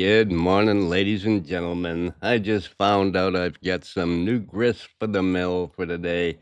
Good morning, ladies and gentlemen. I just found out I've got some new grist for the mill for today.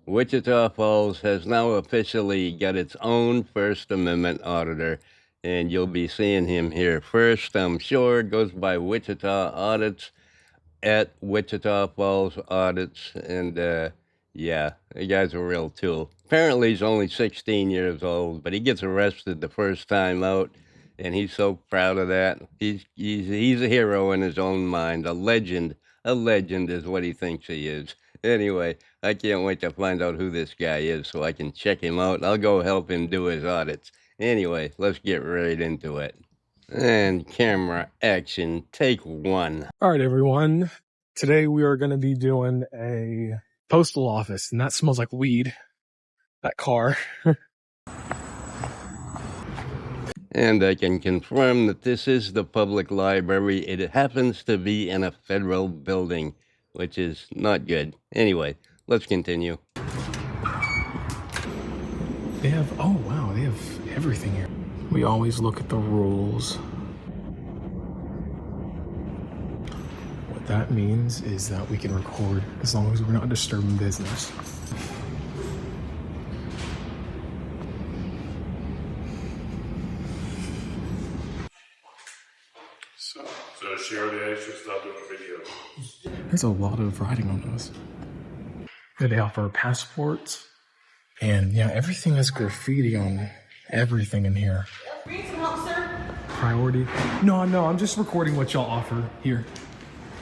Wichita Falls has now officially got its own First Amendment auditor, and you'll be seeing him here first, I'm sure. It goes by Wichita Audits at Wichita Falls Audits, and yeah, the guy's a real tool. Apparently he's only 16 years old, but he gets arrested the first time out, and he's so proud of that. He's a hero in his own mind, a legend. A legend is what he thinks he is. Anyway, I can't wait to find out who this guy is so I can check him out. I'll go help him do his audits. Anyway, let's get right into it. And camera action, take one. All right, everyone. Today we are going to be doing a postal office, and that smells like weed. That car. And I can confirm that this is the public library. It happens to be in a federal building, which is not good. Anyway, let's continue. They have, oh wow, they have everything here. We always look at the rules. What that means is that we can record as long as we're not disturbing business. So she already actually stopped doing the video. There's a lot of writing on this. They offer passports, and yeah, everything has graffiti on everything in here. Need some help, sir? Priority. No, I'm just recording what y'all offer here.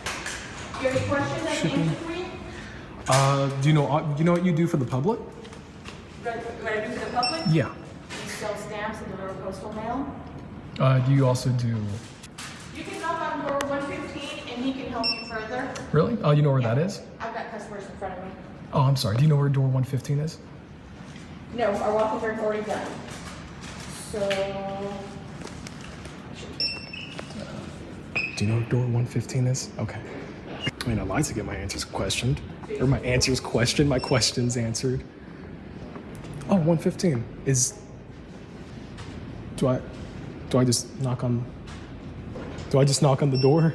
Do you have any questions I can answer for you? Do you know what you do for the public? What I do for the public? Yeah. We sell stamps and deliver postal mail. Do you also do? You can knock on door 115 and he can help you further. Really? Oh, you know where that is? I've got customers in front of me. Oh, I'm sorry. Do you know where door 115 is? No, our walk-in door is already done. So... Do you know where door 115 is? Okay. I mean, I like to get my answers questioned. Or my answers questioned, my questions answered. Oh, 115 is... Do I just knock on the door?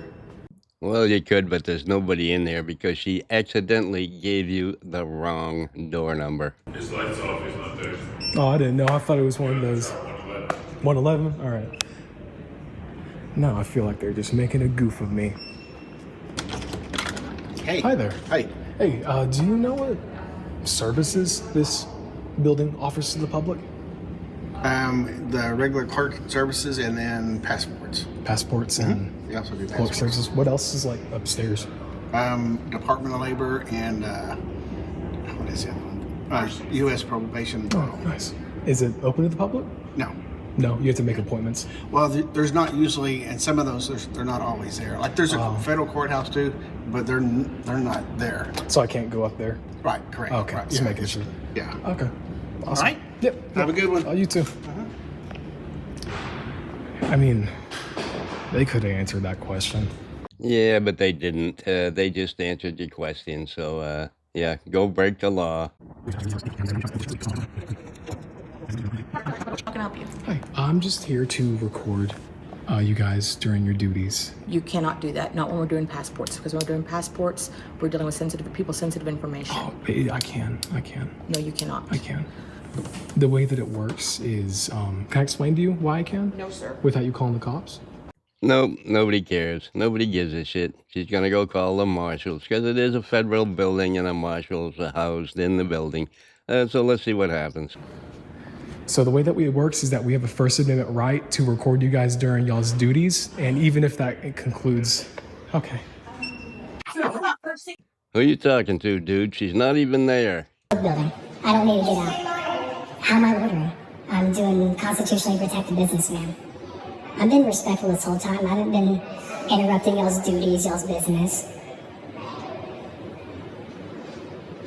Well, you could, but there's nobody in there because she accidentally gave you the wrong door number. His lights off, he's not there. Oh, I didn't know. I thought it was one of those. 111? All right. No, I feel like they're just making a goof of me. Hey. Hi there. Hi. Hey, do you know what services this building offers to the public? The regular clerk services and then passports. Passports and We also do public passports. services. What else is like upstairs? Department of Labor and what is the other one? U.S. probation. Oh, nice. Is it open to the public? No. No, you have to make appointments. Well, there's not usually, and some of those they're not always there. Like there's a federal courthouse too, but they're not there. So I can't go up there. Right. Correct. Okay, Right. just making sure. Yeah. Okay. Awesome. All right. Yep. Have a good one. Oh, you too. I mean, they could have answered that question. Yeah, but they didn't. They just answered your question. So, yeah, go break the law. How can I help you? Hi, I'm just here to record you guys during your duties. You cannot do that, not when we're doing passports, because when we're doing passports, we're dealing with sensitive information. Oh, I can. No, you cannot. I can. The way that it works is, can I explain to you why I can? No, sir. Without you calling the cops? Nope, nobody cares. Nobody gives a shit. She's gonna go call the marshals because it is a federal building and the marshals are housed in the building. So let's see what happens. So the way that it works is that we have a First Amendment right to record you guys during y'all's duties, and even if that concludes... Okay. Who you talking to, dude? She's not even there. Building. I don't need to get out. How am I loitering? I'm doing constitutionally protected business, ma'am. I've been respectful this whole time. I haven't been interrupting y'all's duties, y'all's business.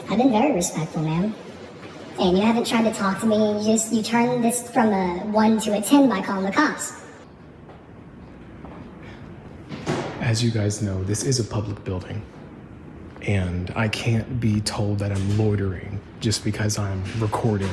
I've been very respectful, ma'am. And you haven't tried to talk to me. You turned this from a 1 to a 10 by calling the cops. As you guys know, this is a public building. And I can't be told that I'm loitering just because I'm recording.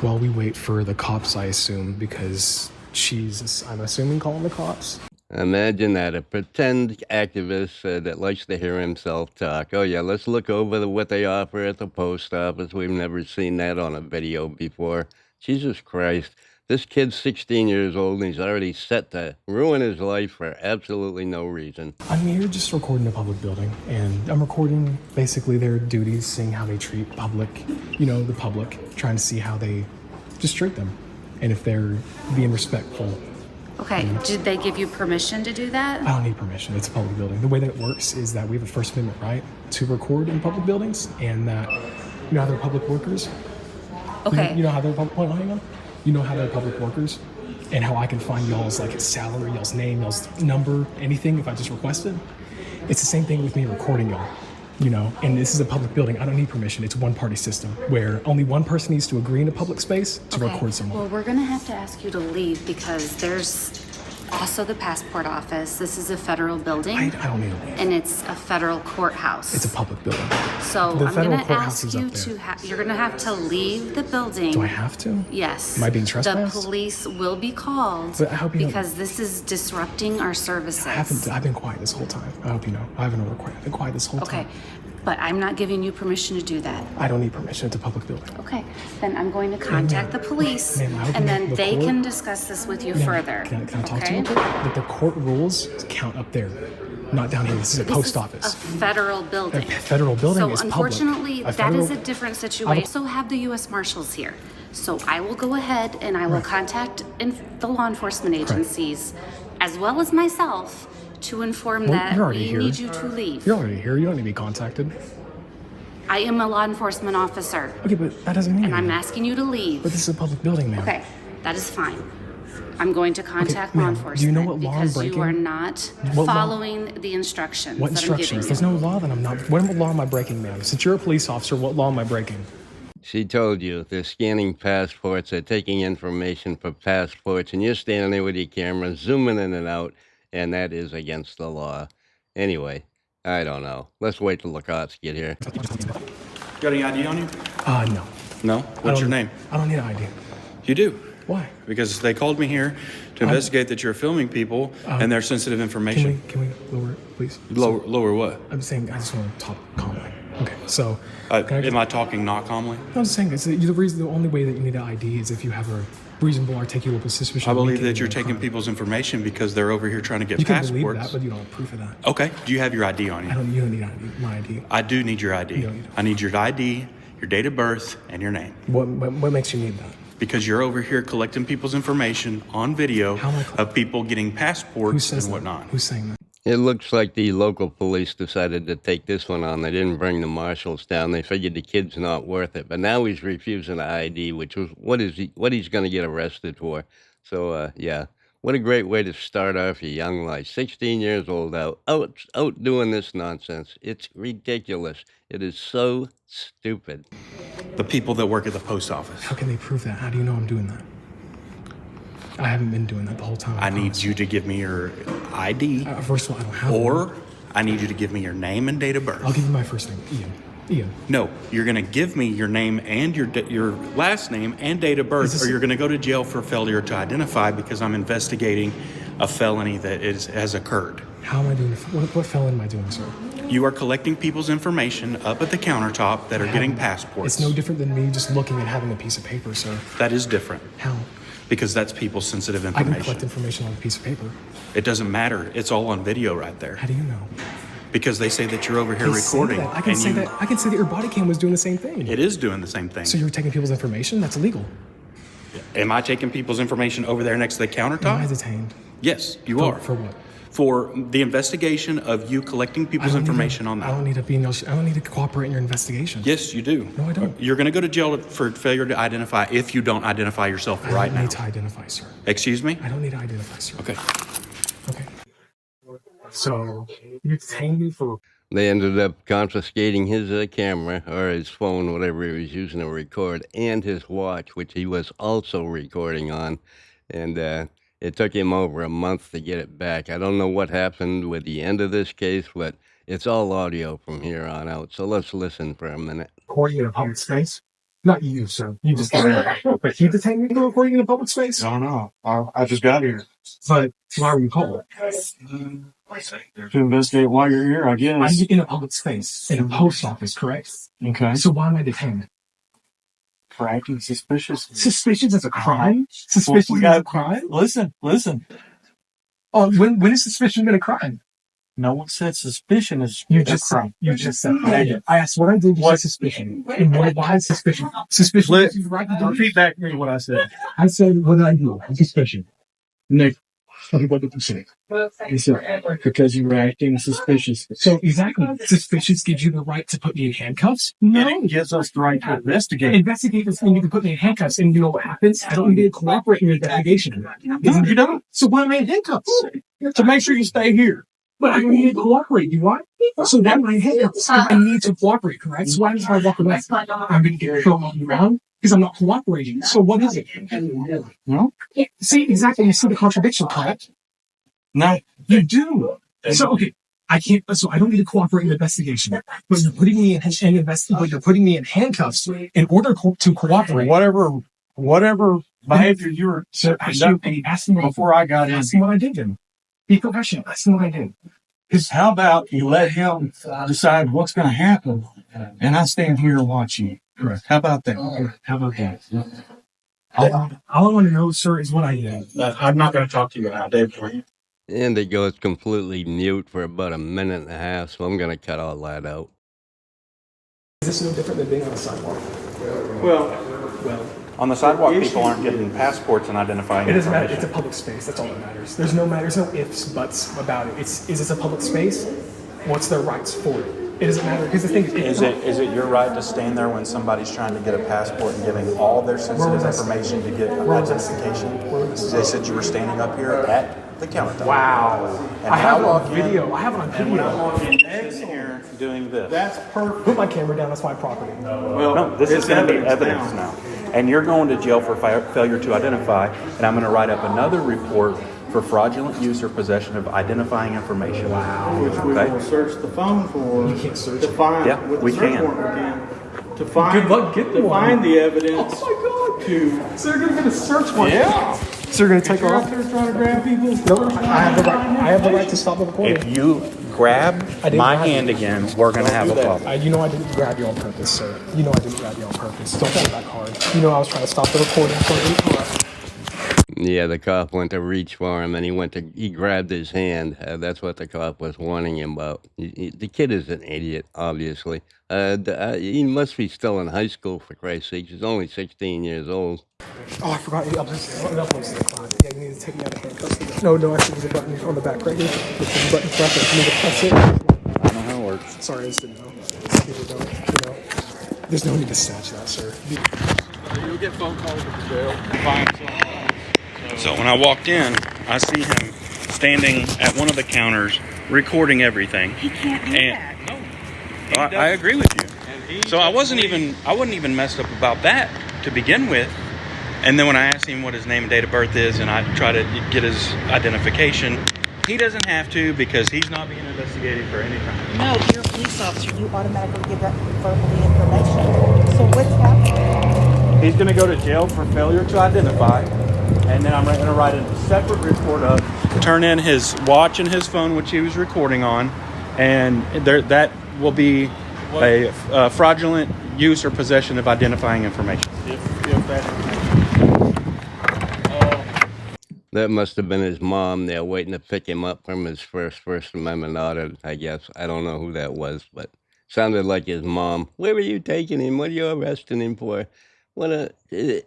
While we wait for the cops, I assume, because she's, I'm assuming, calling the cops. Imagine that, a pretend activist that likes to hear himself talk. Oh, yeah, let's look over what they offer at the post office. We've never seen that on a video before. Jesus Christ. This kid's 16 years old, and he's already set to ruin his life for absolutely no reason. I'm here just recording a public building, and I'm recording basically their duties, seeing how they treat public, the public, trying to see how they just treat them, and if they're being respectful. Okay, did they give you permission to do that? I don't need permission. It's a public building. The way that it works is that we have a First Amendment right to record in public buildings, and that, how they're public workers? Okay. You know how they're public, hang on. You know how they're public workers, and how I can find y'all's salary, y'all's name, y'all's number, anything if I just request it. It's the same thing with me recording y'all, and this is a public building. I don't need permission. It's a one-party system where only one person needs to agree in a public space to record someone. Well, we're gonna have to ask you to leave because there's also the passport office. This is a federal building. I don't need to leave. And it's a federal courthouse. It's a public building. So The I'm federal gonna courthouse ask is you up there. to, you're gonna have to leave the building. Do I have to? Yes. Am I being trespassed? The police will be called But I hope you know- because this is disrupting our services. I've been quiet this whole time. I hope you know. I haven't I've been quiet this whole Okay, time. but I'm not giving you permission to do that. I don't need permission. It's a public building. Okay, then I'm going to contact the police, ma'am, I hope and you know then the they court- can discuss this with you Ma'am, further. Can I talk to okay? you? That the court rules count up there, not down here. This is a This post is office. a federal building. A federal building so is public. unfortunately, A that is federal- a different situation. We also have the U.S. Marshals here. So I will go ahead and I will contact the law enforcement agencies, as well as myself, to inform Well, that you're already we here. need you to leave. You're already here. You don't need to be contacted. I am a law enforcement officer, Okay, but that doesn't mean and I'm anything. asking you to leave. But this is a public building, ma'am. Okay, that is fine. I'm going to contact ma'am, law do enforcement you know what law I'm because breaking? you are not What law? following the instructions What that I'm instructions? giving There's you. no law that I'm not. What law am I breaking, ma'am? Since you're a police officer, what law am I breaking? She told you they're scanning passports, they're taking information for passports, and you're standing there with your camera zooming in and out, and that is against the law. Anyway, I don't know. Let's wait till the cops get here. Got any ID on you? No. No? What's your name? I don't need an ID. You do. Why? Because they called me here to investigate that you're filming people and their sensitive information. Can we lower it, please? Lower what? I'm saying I just want to talk calmly. Okay, so can I- Am I talking not calmly? I'm just saying the only way that you need an ID is if you have a reasonable articulable suspicion. I of believe making that you're a taking crime. people's information because they're over here trying to get You can passports. believe that, but you don't have proof of that. Okay. Do you have your ID on you? You don't need my ID. I do need your ID. No, you don't. I need your ID, your date of birth, and your name. What makes you need that? Because you're over here collecting people's information on video How am I of people getting Who passports says and that? whatnot. Who's saying that? It looks like the local police decided to take this one on. They didn't bring the marshals down. They figured the kid's not worth it. But now he's refusing the ID, which was what he's going to get arrested for. So, yeah, what a great way to start off your young life. 16 years old, out doing this nonsense. It's ridiculous. It is so stupid. The people that work at the post office. How can they prove that? How do you know I'm doing that? I haven't been doing that the whole time. I need you to give me your ID, First of all, I don't have one. or I need you to give me your name and date of birth. I'll give you my first name, Ian. Ian. No, you're going to give me your name and your last name and date of birth, Is this- or you're going to go to jail for failure to identify because I'm investigating a felony that has occurred. How am I doing? What felon am I doing, sir? You are collecting people's information up at the countertop that are getting passports. It's no different than me just looking and having a piece of paper, sir. That is different How? because that's people's sensitive I can collect information. information on a piece of paper. It doesn't matter. It's all on video right there How do you know? because they say that you're over here They say recording. that. I can and say that. I can say that your body cam was doing the same thing. It is doing the same thing. So you're taking people's information? That's illegal. Am I taking people's information over there next to the Am I countertop? detained? Yes, you For, are. for what? For the investigation of you collecting people's information on I don't that. need to be. I don't need to cooperate in your investigation. Yes, you do. No, I don't. You're going to go to jail for failure to identify if you don't identify yourself I right don't now. need to identify, sir. Excuse me? I don't need to identify, sir. Okay. Okay. So you detained me for. They ended up confiscating his camera or his phone, whatever he was using to record, and his watch, which he was also recording on. And it took him over a month to get it back. I don't know what happened with the end of this case, but it's all audio from here on out. So let's listen for a minute. Recording in a public space. Not you, sir. You just but he detained me for recording in a public space? I don't know. I just got here. But why were you called? To investigate why you're here, I guess. I'm in a public space, in a post office, correct? Okay. So why am I detained? For acting suspicious. Suspicious is a crime? Suspicious is a crime? Listen. When is suspicion been a crime? No one said suspicion is You a just crime. said. I asked what I did. You said suspicion. And why is suspicion? Suspicion. Repeat back to me what I said. I said, what did I do? Suspicion. Nick, What did you say? you said, because you were acting suspicious. So exactly, suspicious gives you the right to put me in handcuffs? No. It gives us the right to investigate. Investigators think you can put me in handcuffs, and you know what happens? I don't need to cooperate in your investigation. No, you don't. So why am I in handcuffs? To make sure you stay here. But I don't need to cooperate, do I? So why am I in handcuffs? I need to cooperate, correct? So why if I walk away? I'm going to get thrown around because I'm not cooperating. So what is it? No? See, exactly. You see the contradiction, correct? No. You do. So, okay. I can't, so I don't need to cooperate in the investigation, but you're putting me you're putting me in handcuffs in order to cooperate. Whatever behavior you were conducting before I got in. Ask him what I did then. Be professional. Ask him what I did. How about you let him decide what's going to happen, and I stand here and watch you. Correct. How about that? How about that? All I want to know, sir, is what I did. I'm not going to talk to you now, Dave. And it goes completely mute for about a minute and a half, so I'm going to cut all that out. Is this no different than being on a sidewalk? Well, on the sidewalk, people aren't getting passports and identifying It doesn't matter. information. It's a public space. That's all that matters. There's no ifs, buts about it. Is this a public space? What's their rights for it? It doesn't matter because the thing Is it your right to stand there when somebody's trying to get a passport and giving all their sensitive information to get identification? They said you were standing up here at the countertop. Wow. And I have it walk on in, video. I have it on and when I video. walk in, you're sitting here doing this. That's perfect. Put my camera down. That's my property. Well, No, this is it's going to be evidence now. And you're going to jail for failure to identify, and I'm going to write up another report for fraudulent use or possession of identifying information. Wow. Which we will search the phone for. You can't search to find. Yeah, with we the search can. warrant we can. To find. Good luck getting to one. find the evidence. Oh my God. To. So you're going to get a search warrant? Yeah. So you're going to take You're off? out there trying to grab people. No, I have the right to stop the recording. If you grab didn't my grab hand you. again, we're going to have a problem. You know I didn't grab you on purpose, sir. You know I didn't grab you on purpose. Don't play that card. You know I was trying to stop the recording for you. Yeah, the cop went to reach for him, and he grabbed his hand. That's what the cop was warning him about. The kid is an idiot, obviously. He must be still in high school, for Christ's sake. He's only 16 years old. Oh, I forgot. Yeah, you need to take me out of handcuffs. No, actually, there's a button on the back right here. There's a button press it. You need to press it. I don't know how it works. Sorry, I just didn't know. Some people don't, you know. There's no need to snatch that, sir. You'll get phone calls at the jail. Find someone. So when I walked in, I see him standing at one of the counters recording everything. He can't do that. Well, I agree with you. So I wasn't even messed up about that to begin with. And then when I asked him what his name and date of birth is, and I try to get his identification, he doesn't have to because he's not being investigated for any crime. No, you're a police officer. You automatically give that verbally information. So what's happening? He's going to go to jail for failure to identify, and then I'm going to write a separate report up, turn in his watch and his phone, which he was recording on, and that will be a fraudulent use or possession of identifying information. If that information. That must have been his mom there waiting to pick him up from his First Amendment audit, I guess. I don't know who that was, but sounded like his mom. Where are you taking him? What are you arresting him for? It's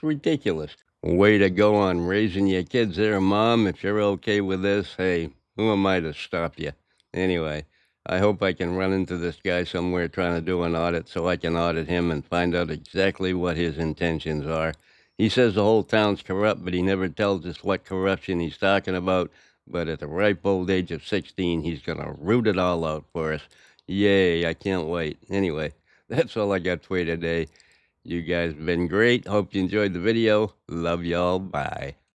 ridiculous. Way to go on raising your kids there, Mom. If you're okay with this, hey, who am I to stop you? Anyway, I hope I can run into this guy somewhere trying to do an audit so I can audit him and find out exactly what his intentions are. He says the whole town's corrupt, but he never tells us what corruption he's talking about. But at the ripe old age of 16, he's going to root it all out for us. Yay, I can't wait. Anyway, that's all I got for you today. You guys have been great. Hope you enjoyed the video. Love y'all. Bye.